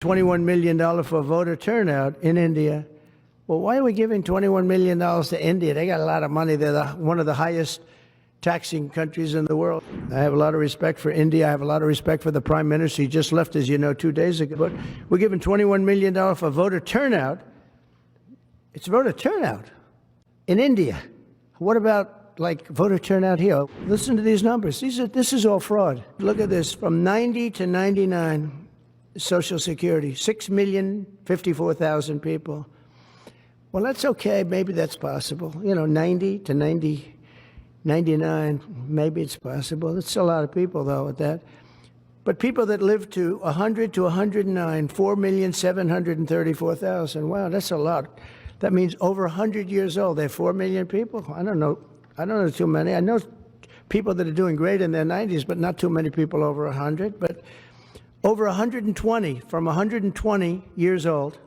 $21 million for voter turnout in India. Well, why are we giving $21 million to India? They got a lot of money. They're one of the highest taxing countries in the world. I have a lot of respect for India. I have a lot of respect for the Prime Minister. He just left, as you know, 2 days ago. But we're giving $21 million for voter turnout. It's voter turnout in India. What about, like, voter turnout here? Listen to these numbers. This is all fraud. Look at this. From 90 to 99, Social Security, 6,054,000 people. Well, that's okay. Maybe that's possible. 90 to 99, maybe it's possible. It's a lot of people, though, at that. But people that live to 100 to 109, 4,734,000. Wow, that's a lot. That means over 100 years old. They're 4 million people. I don't know too many. I know people that are doing great in their 90s, but not too many people over 100. But over 120, from 120 years old,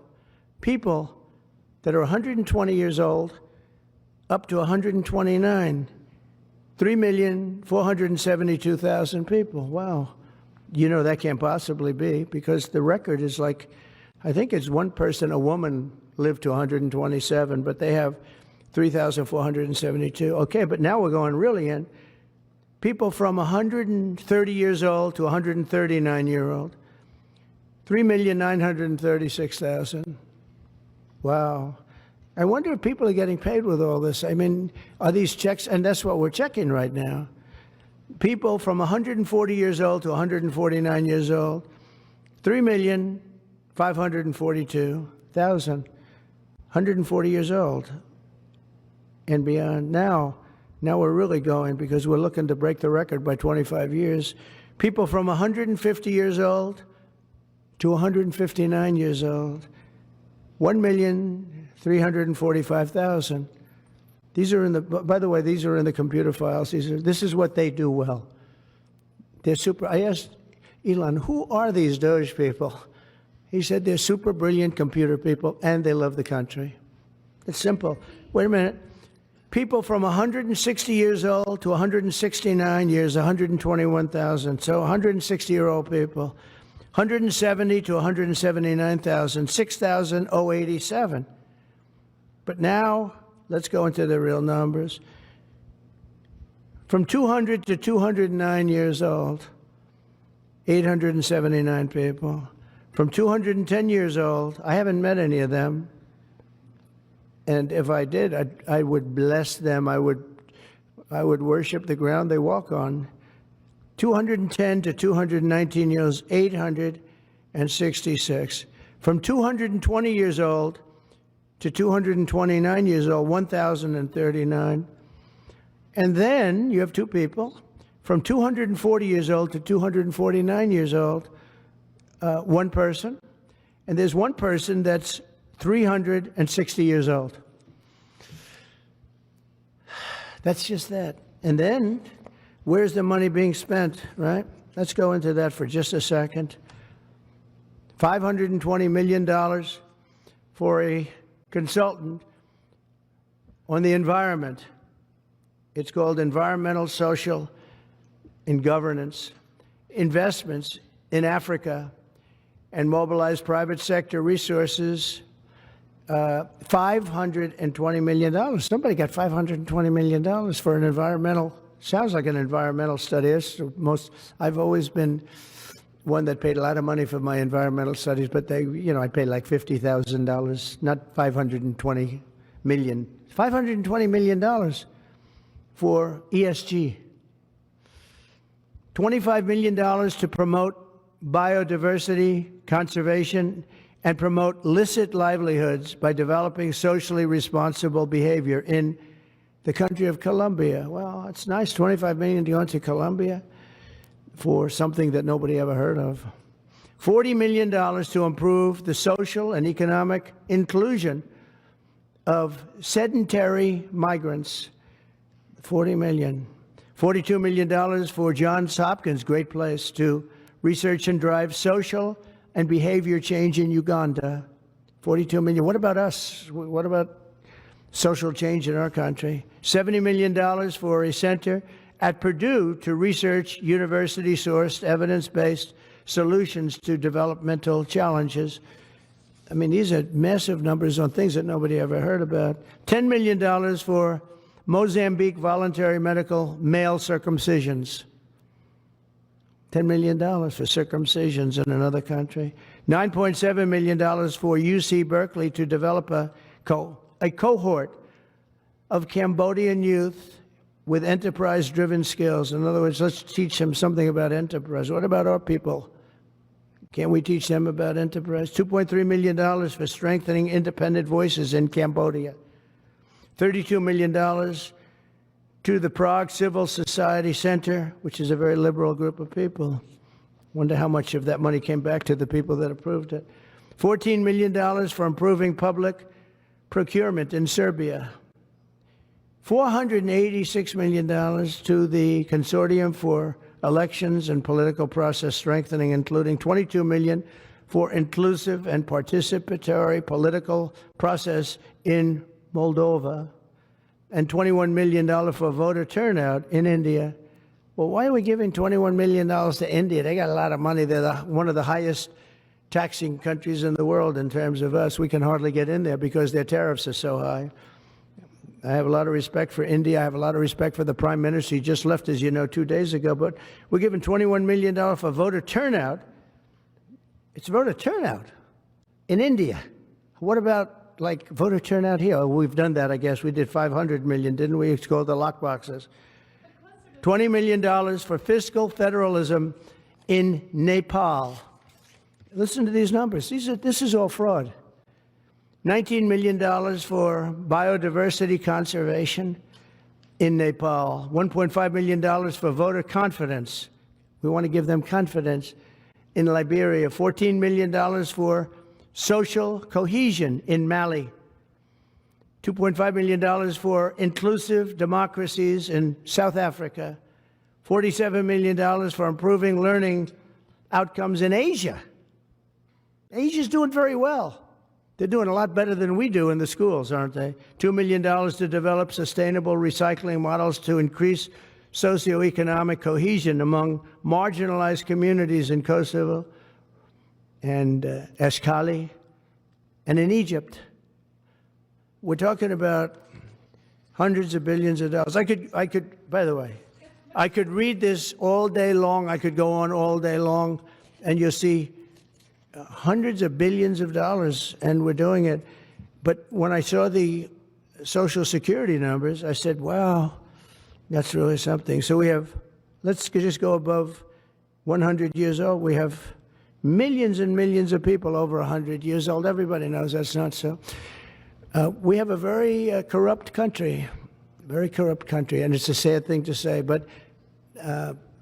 people that are 120 years old up to 129, 3,472,000 people. Wow. That can't possibly be, because the record is like, I think it's one person, a woman, lived to 127, but they have 3,472. Okay, but now we're going really in. People from 130 years old to 139-year-old, 3,936,000. Wow. I wonder if people are getting paid with all this. I mean, are these checks? And that's what we're checking right now. People from 140 years old to 149 years old, 3,542,000, 140 years old and beyond. Now we're really going, because we're looking to break the record by 25 years. People from 150 years old to 159 years old, 1,345,000. These are by the way, these are in the computer files. This is what they do well. They're super. I asked Elon, who are these Doge people? He said they're super brilliant computer people and they love the country. It's simple. Wait a minute. People from 160 years old to 169 years, 121,000. So 160-year-old people. 170 to 179,000, 6,087. But now, let's go into the real numbers. From 200 to 209 years old, 879 people. From 210 years old, I haven't met any of them. And if I did, I would bless them. I would worship the ground they walk on. 210 to 219 years, 866. From 220 years old to 229 years old, 1,039. And then you have two people. From 240 years old to 249 years old, one person. And there's one person that's 360 years old. That's just that. And then, where's the money being spent, right? Let's go into that for just a second. $520 million for a consultant on the environment. It's called Environmental, Social, and Governance. Investments in Africa and mobilize private sector resources. $520 million. Somebody got $520 million for an environmental. Sounds like an environmental study. I've always been one that paid a lot of money for my environmental studies, but I paid like $50,000, not $520 million. $520 million for ESG. $25 million to promote biodiversity, conservation, and promote licit livelihoods by developing socially responsible behavior in the country of Colombia. Well, it's nice, $25 million going to Colombia for something that nobody ever heard of. $40 million to improve the social and economic inclusion of sedentary migrants. $40 million. $42 million for Johns Hopkins, great place, to research and drive social and behavior change in Uganda. $42 million. What about us? What about social change in our country? $70 million for a center at Purdue to research university-sourced, evidence-based solutions to developmental challenges. I mean, these are massive numbers on things that nobody ever heard about. $10 million for Mozambique voluntary medical male circumcisions. $10 million for circumcisions in another country. $9.7 million for UC Berkeley to develop a cohort of Cambodian youth with enterprise-driven skills. In other words, let's teach them something about enterprise. What about our people? Can't we teach them about enterprise? $2.3 million for strengthening independent voices in Cambodia. $32 million to the Prague Civil Society Center, which is a very liberal group of people. Wonder how much of that money came back to the people that approved it. $14 million for improving public procurement in Serbia. $486 million to the Consortium for Elections and Political Process Strengthening, including $22 million for inclusive and participatory political process in Moldova, and $21 million for voter turnout in India. Well, why are we giving $21 million to India? They got a lot of money. They're one of the highest taxing countries in the world in terms of us. We can hardly get in there because their tariffs are so high. I have a lot of respect for India. I have a lot of respect for the Prime Minister. He just left, as you know, 2 days ago. But we're giving $21 million for voter turnout. It's voter turnout in India. What about, like, voter turnout here? Oh, we've done that, I guess. We did $500 million, didn't we? It's called the lockboxes. $20 million for fiscal federalism in Nepal. Listen to these numbers. This is all fraud. $19 million for biodiversity conservation in Nepal. $1.5 million for voter confidence. We want to give them confidence in Liberia. $14 million for social cohesion in Mali. $2.5 million for inclusive democracies in South Africa. $47 million for improving learning outcomes in Asia. Asia's doing very well. They're doing a lot better than we do in the schools, aren't they? $2 million to develop sustainable recycling models to increase socioeconomic cohesion among marginalized communities in Kosovo and Eshkali and in Egypt. We're talking about hundreds of billions of dollars. I could, by the way, I could read this all day long. I could go on all day long, and you'll see hundreds of billions of dollars, and we're doing it. But when I saw the Social Security numbers, I said, wow, that's really something. So we have, let's just go above 100 years old. We have millions and millions of people over 100 years old. Everybody knows that's not so. We have a very corrupt country, and it's a sad thing to say, but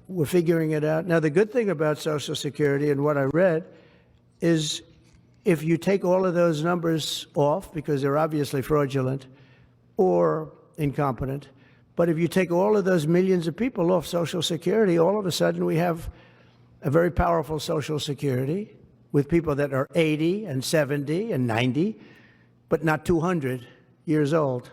we're figuring it out. Now, the good thing about Social Security and what I read is if you take all of those numbers off, because they're obviously fraudulent or incompetent, but if you take all of those millions of people off Social Security, all of a sudden we have a very powerful Social Security with people that are 80 and 70 and 90, but not 200 years old.